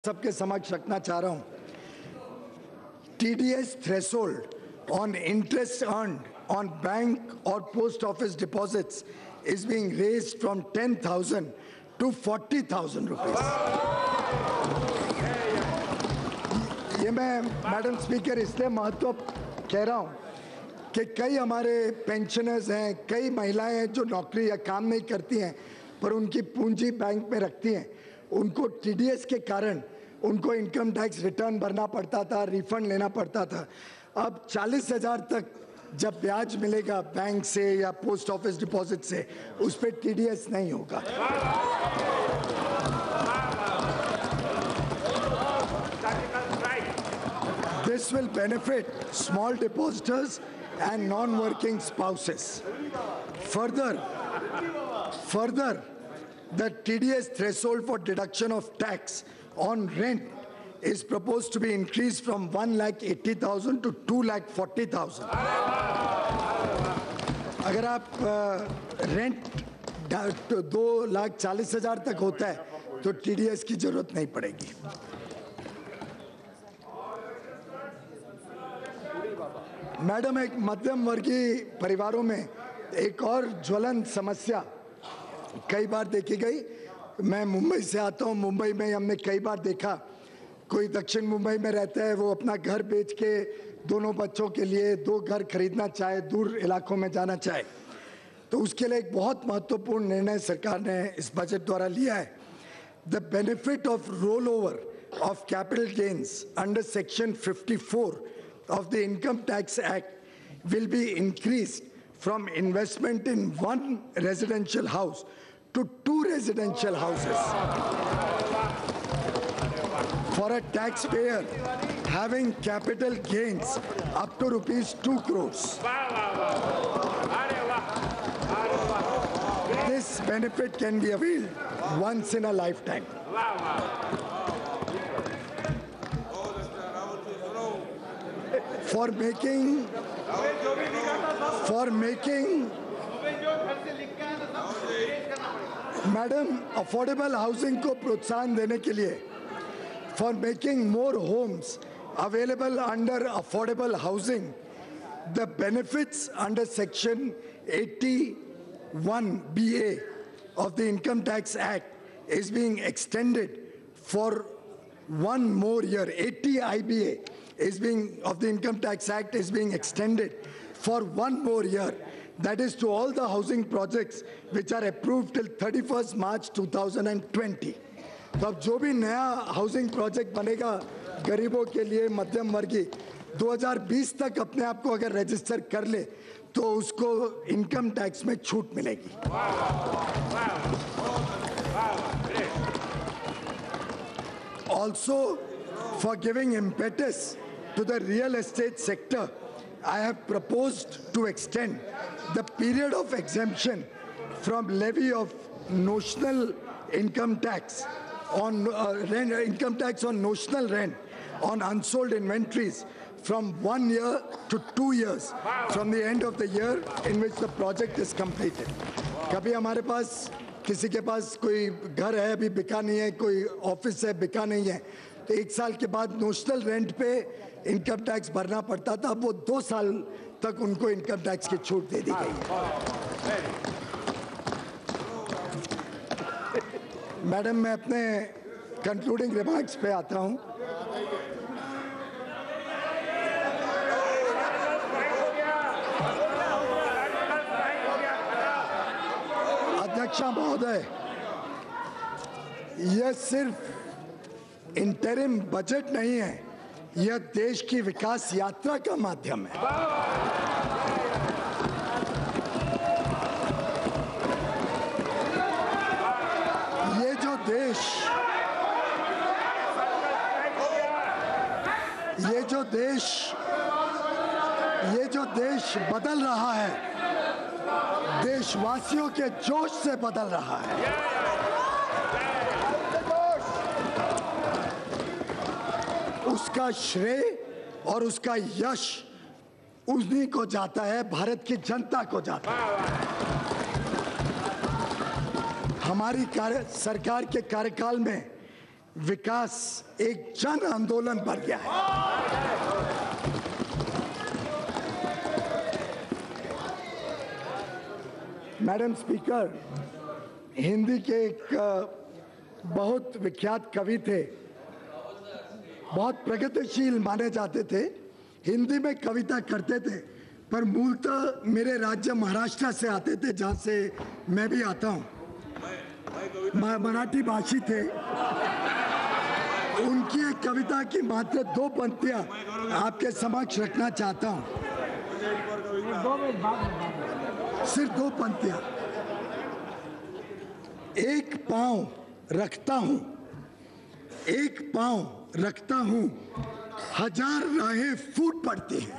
सबके समक्ष रखना चाह रहा हूं। TDS threshold on interest earned on bank or post office deposits is being raised from 10,000 to 40,000 rupees. ये मैं मैडम स्पीकर इसलिए महत्व कह रहा हूं कि कई हमारे पेंशनर्स हैं, कई महिलाएं हैं जो नौकरी या काम नहीं करती हैं पर उनकी पूंजी बैंक में रखती हैं। उनको TDS के कारण उनको इनकम टैक्स रिटर्न भरना पड़ता था, रिफंड लेना पड़ता था। अब 40,000 तक जब ब्याज मिलेगा बैंक से या पोस्ट ऑफिस डिपॉजिट से, उस पर TDS नहीं होगा। This will benefit small depositors and non-working spouses. Further, the TDS threshold for deduction of tax on rent is proposed to be increased from 1,80,000 to 2,40,000. अगर आप रेंट 2,40,000 तक होता है तो TDS की जरूरत नहीं पड़ेगी। मैडम, एक मध्यम वर्गीय परिवारों में एक और ज्वलंत समस्या कई बार देखी गई। मैं मुंबई से आता हूं। मुंबई में हमने कई बार देखा, कोई दक्षिण मुंबई में रहता है, वो अपना घर बेच के दोनों बच्चों के लिए 2 घर खरीदना चाहे, दूर इलाकों में जाना चाहे, तो उसके लिए एक बहुत महत्वपूर्ण निर्णय सरकार ने इस बजट द्वारा लिया है। The benefit of roll over of capital gains under section 54 of the Income Tax Act will be increased from investment in 1 residential house to 2 residential houses for a taxpayer having capital gains up to rupees 2 crores. This benefit can be availed once in a lifetime. For making madam affordable housing को प्रोत्साहन देने के लिए, for making more homes available under affordable housing, the benefits under section 81BA of the Income Tax Act is being extended for 1 more year. 80 IBA of the Income Tax Act is being extended for 1 more year. That is to all the housing projects which are approved till 31st March 2020. तो अब जो भी नया housing project बनेगा गरीबों के लिए, मध्यम वर्गीय, 2020 तक अपने आप को अगर रजिस्टर कर ले तो उसको इनकम टैक्स में छूट मिलेगी। Also, for giving impetus to the real estate sector, I have proposed to extend the period of exemption from levy of notional income tax on income tax on notional rent on unsold inventories from 1 year to 2 years from the end of the year in which the project is completed. कभी हमारे पास किसी के पास कोई घर है अभी बिका नहीं है, कोई ऑफिस है बिका नहीं है, तो 1 साल के बाद नोशनल रेंट पे इनकम टैक्स भरना पड़ता था। अब वो 2 साल तक उनको इनकम टैक्स की छूट दे दी गई है। मैडम, मैं अपने कंक्लूडिंग रिमार्क्स पे आता हूं। अध्यक्ष महोदय, यह सिर्फ इंटरिम बजट नहीं है, यह देश की विकास यात्रा का माध्यम है। ये जो देश बदल रहा है, देशवासियों के जोश से बदल रहा है। उसका श्रेय और उसका यश उन्हीं को जाता है, भारत की जनता को जाता है। हमारी सरकार के कार्यकाल में विकास एक जन आंदोलन बन गया है। मैडम स्पीकर, हिंदी के एक बहुत विख्यात कवि थे, बहुत प्रगतिशील माने जाते थे, हिंदी में कविता करते थे, पर मूलतः मेरे राज्य महाराष्ट्र से आते थे, जहाँ से मैं भी आता हूँ। मराठी भाषी थे। उनकी एक कविता की मात्र 2 पंक्तियाँ आपके समक्ष रखना चाहता हूँ, सिर्फ 2 पंक्तियाँ। एक पाँव रखता हूँ, एक पाँव रखता हूँ, 1000 राहें फूट पड़ती हैं।